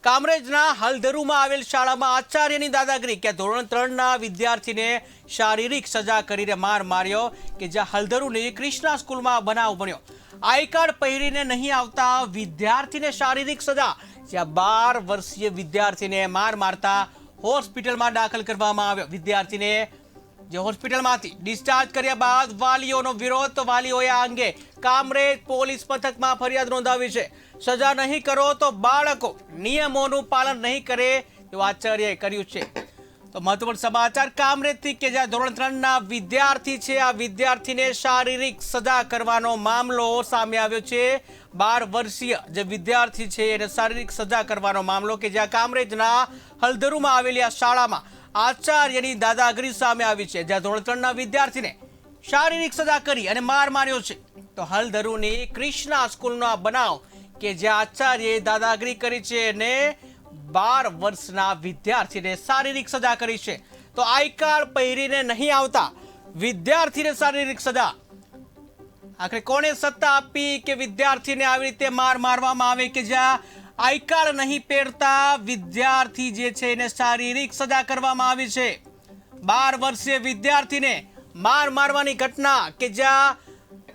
કામરેજના હલધરુમાં આવેલ શાળામાં આચાર્યની દાદાગીરી કે ધોરણ 3ના વિદ્યાર્થીને શારીરિક સજા કરીને માર માર્યો કે જ્યાં હલધરુની ક્રિષ્ના સ્કૂલમાં બનાવ બન્યો। આઈ કાર્ડ પહેરીને નહીં આવતા વિદ્યાર્થીને શારીરિક સજા, જ્યાં 12 વર્ષીય વિદ્યાર્થીને માર મારતા હોસ્પિટલમાં દાખલ કરવામાં આવ્યો। વિદ્યાર્થીને જે હોસ્પિટલમાંથી ડિસ્ચાર્જ કર્યા બાદ વાલીઓનો વિરોધ, તો વાલીઓએ આ અંગે કામરેજ પોલીસ મથકમાં ફરિયાદ નોંધાવી છે। સજા નહીં કરો તો બાળકો નિયમોનું પાલન નહીં કરે તેવું આચાર્યએ કર્યું છે। તો મહત્વપૂર્ણ સમાચાર કામરેજથી કે જ્યાં ધોરણ 3ના વિદ્યાર્થી છે, આ વિદ્યાર્થીને શારીરિક સજા કરવાનો મામલો સામે આવ્યો છે। 12 વર્ષીય જે વિદ્યાર્થી છે એને શારીરિક સજા કરવાનો મામલો કે જ્યાં કામરેજના હલધરુમાં આવેલી આ શાળામાં આચાર્યની દાદાગીરી સામે આવી છે, જ્યાં ધોરણ 3ના વિદ્યાર્થીને શારીરિક સજા કરી અને માર માર્યો છે। તો હલધરુની ક્રિષ્ના સ્કૂલનો આ બનાવ કે જ્યાં આચાર્યએ દાદાગીરી કરી છે અને 12 વર્ષના વિદ્યાર્થીને શારીરિક સજા કરી છે। તો આઈ કાર્ડ પહેરીને નહીં આવતા વિદ્યાર્થીને શારીરિક સજા, આખરે કોણે સત્તા આપી કે વિદ્યાર્થીને આવી રીતે માર મારવામાં આવે કે જ્યાં આઈ કાર્ડ નહીં પહેરતા વિદ્યાર્થી જે છે એને શારીરિક સજા કરવામાં આવી છે। 12 વર્ષીય વિદ્યાર્થીને માર મારવાની ઘટના કે જ્યાં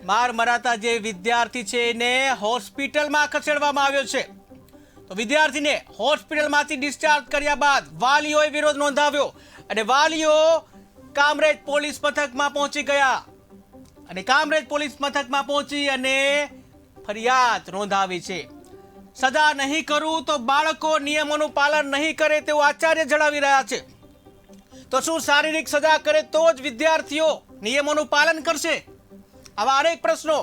માર મરાતા જે વિદ્યાર્થી છે એને હોસ્પિટલમાં ખસેડવામાં આવ્યો છે। તો વિદ્યાર્થીને હોસ્પિટલમાંથી ડિસ્ચાર્જ કર્યા બાદ વાલીઓએ વિરોધ નોંધાવ્યો અને વાલીઓ કામરેજ પોલીસ મથકમાં પહોંચી ગયા અને કામરેજ પોલીસ મથકમાં પહોંચી અને ફરિયાદ નોંધાવી છે। સજા નહીં કરું તો બાળકો નિયમોનું પાલન નહીં કરે તેવું આચાર્ય જણાવી રહ્યા છે। તો શું શારીરિક સજા કરે તો જ વિદ્યાર્થીઓ નિયમોનું પાલન કરશે? આવા અનેક પ્રશ્નો।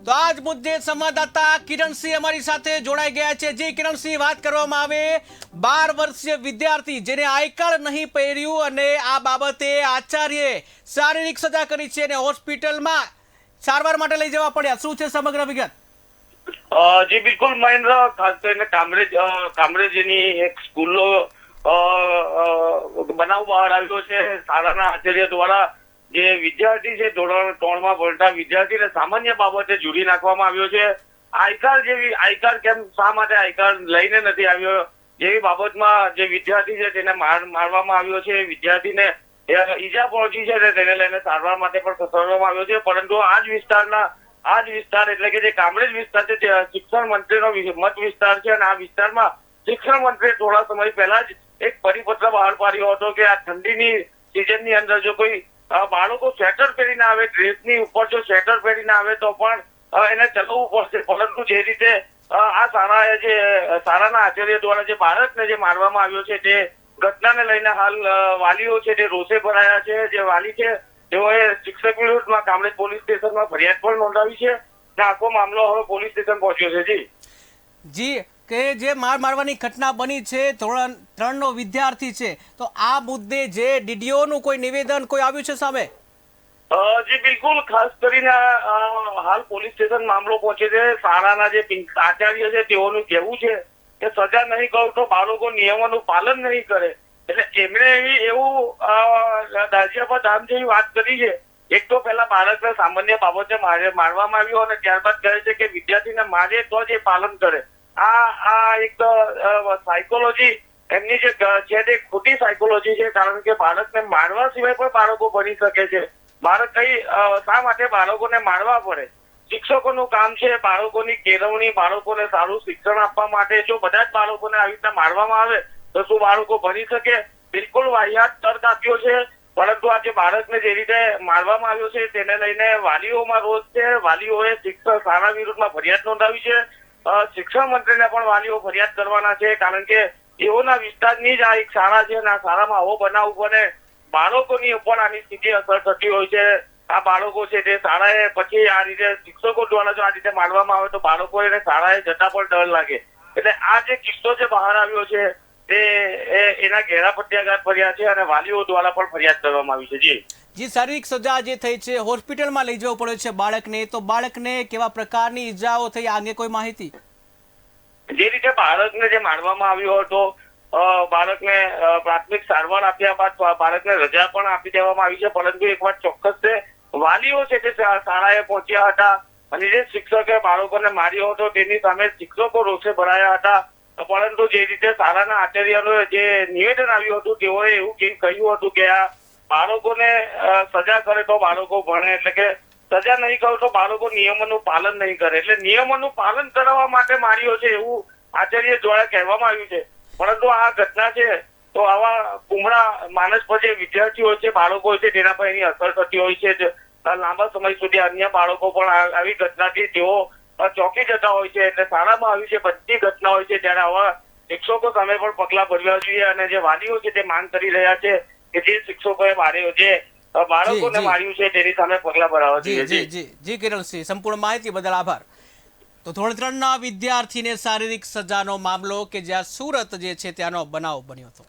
તો આજ મુદ્દે સંવાદદાતા કિરણસિંહ અમારી સાથે જોડાઈ ગયા છે। જે કિરણસિંહ, વાત કરવામાં આવે 12 વર્ષીય વિદ્યાર્થી જેને આઈ કાર્ડ નહીં પહેર્યું અને આ બાબતે આચાર્યએ શારીરિક સજા કરી છે અને હોસ્પિટલમાં સારવાર માટે લઈ જવા પડ્યા, શું છે સમગ્ર વિગત? જી બિલકુલ મહેન્દ્ર, ખાસ કરીને કામરેજની એક સ્કૂલનો બનાવ બહાર આવ્યો છે। શાળાના આચાર્ય દ્વારા જે વિદ્યાર્થી છે ધોરણ 3માં ભણતા વિદ્યાર્થીને સામાન્ય બાબતે જોડી નાખવામાં આવ્યો છે। આઈ કાર્ડ કેમ, શા માટે આઈ કાર્ડ લઈને નથી આવ્યો જેવી બાબતમાં જે વિદ્યાર્થી છે તેને મારવામાં આવ્યો છે। વિદ્યાર્થીને ઈજા પહોંચી છે તેને લઈને સારવાર માટે પણ ખસેડવામાં આવ્યો છે। પરંતુ આ જ વિસ્તાર એટલે કે જે કામરેજ વિસ્તાર છે તે શિક્ષણ મંત્રીનો મત વિસ્તાર છે અને આ વિસ્તારમાં શિક્ષણ મંત્રીએ થોડા સમય પહેલા જ એક પરિપત્ર બહાર પાડ્યો હતો કે આ ઠંડીની સિઝનની અંદર જો કોઈ બાળકો સ્વેટર પહેરીને આવે, ડ્રેસની ઉપર જો સ્વેટર પહેરીને આવે તો પણ એને ચલાવવું પડશે। પરંતુ જે રીતે આ શાળાના આચાર્ય દ્વારા જે બાળકને જે મારવામાં આવ્યો છે તે ઘટનાને લઈને હાલ વાલીઓ છે તે રોષે ભરાયા છે। જે વાલી છે તેઓએ શિક્ષક વિરુદ્ધમાં કામરેજ પોલીસ સ્ટેશનમાં ફરિયાદ પણ નોંધાવી છે અને આખો મામલો હવે પોલીસ સ્ટેશન પહોંચ્યો છે। જી, કે જે માર મારવાની ઘટના બની છે, ધોરણ 3નો વિદ્યાર્થી છે, તો આ મુદ્દે જે ડીડીઓનું કોઈ નિવેદન કોઈ આવ્યું છે સામે? જી બિલકુલ, ખાસ કરીને હાલ પોલીસ સ્ટેશન મામલો પહોંચે છે। શાળાના જે આચાર્ય છે તેઓનું કહેવું છે કે સજા નહીં કરો તો બાળકો નિયમોનું પાલન નહીં કરે, એટલે એમણે એવું દાજિયા પર ધામ જેવી વાત કરી છે। એક તો પહેલા બાળકને સામાન્ય બાબતે મારવામાં આવ્યો અને ત્યારબાદ કહે છે કે વિદ્યાર્થીને મારે તો જ એ પાલન કરે। આ એક સાયકોલોજી એમની જે છે તે ખોટી સાયકોલોજી છે, કારણ કે બાળકને મારવા સિવાય પણ બાળકો બની શકે છે। બાળક શા માટે બાળકોને મારવા પડે? શિક્ષકોનું કામ છે બાળકોની કેળવણી, બાળકોને સારું શિક્ષણ આપવા માટે। જો બધા જ બાળકોને આવી રીતે મારવામાં આવે તો શું બાળકો ભણી શકે? બિલકુલ વાહિયાત તર્ક આપ્યો છે। પરંતુ આજે બાળકને જે રીતે મારવામાં આવ્યો છે તેને લઈને વાલીઓમાં રોષ છે। વાલીઓએ શાળા વિરુદ્ધમાં ફરિયાદ નોંધાવી છે। શિક્ષણ મંત્રીને પણ વાલીઓ ફરિયાદ કરવાના છે, કારણ કે એઓના વિસ્તારની જ આ એક શાળા છે અને આ શાળામાં આવો બનાવ બને, બાળકોની ઉપર આની સીધી અસર થતી હોય છે। આ બાળકો છે તે શાળાએ પછી આ રીતે શિક્ષકો દ્વારા જો આ રીતે મારવામાં આવે તો બાળકો એને શાળાએ જતા પણ ડર લાગે। એટલે આ જે કિસ્સો છે બહાર આવ્યો છે તે એના ઘેરા પ્રત્યાઘાત ભર્યા છે અને વાલીઓ દ્વારા પણ ફરિયાદ કરવામાં આવી છે। જી, શારીરિક સજા જે થઈ છે, હોસ્પિટલમાં લઈ જવું પડ્યો છે બાળકને, તો બાળકને કેવા પ્રકારની ઈજાઓ થઈ આ અંગે કોઈ માહિતી? જે રીતે બાળકને જે મારવામાં આવ્યો હતો, બાળકને પ્રાથમિક સારવાર આપ્યા બાદ બાળકને રજા પણ આપી દેવામાં આવી છે। પરંતુ એક વાત ચોક્કસ છે, વાલીઓ છે તે શાળાએ પહોંચ્યા હતા અને જે શિક્ષકે બાળકોને માર્યો હતો તેની સામે શિક્ષકો રોષે ભરાયા હતા, પરંતુ જે રીતે શાળાના આચાર્યનું જે નિવેદન આવ્યું હતું તેઓએ એવું કહ્યું હતું કે આ બાળકોને સજા કરે તો બાળકો ભણે, એટલે કે સજા નહીં કરો તો બાળકો નિયમોનું પાલન નહીં કરે, એટલે નિયમોનું પાલન કરાવવા માટે માર્યો છે એવું આચાર્ય દ્વારા કહેવામાં આવ્યું છે. પરંતુ આ ઘટના છે તો આવા કુમળા માનસ પર જે વિદ્યાર્થીઓ હોય છે, બાળકો હોય છે, તેના પર એની અસર થતી હોય છે. લાંબા સમય સુધી અન્ય બાળકો પણ આવી ઘટનાથી તેઓ ચોંકી જતા હોય છે. એટલે શાળામાં આવી છે બધી ઘટના હોય છે, ત્યારે આવા શિક્ષકો સામે પણ પગલા ભરવા જોઈએ. અને જે વાલીઓ છે તે માંગ કરી રહ્યા છે કે જે શિક્ષકોએ માર્યો, જે બાળકોને માર્યું છે તેની સામે પગલા ભરવા જોઈએ. જી કિરણસિંહ, સંપૂર્ણ માહિતી બદલ આભાર. તો ધોરણ 3ના વિદ્યાર્થીને શારીરિક સજાનો મામલો કે જ્યાં સુરત જે છે ત્યાંનો બનાવ બન્યો હતો.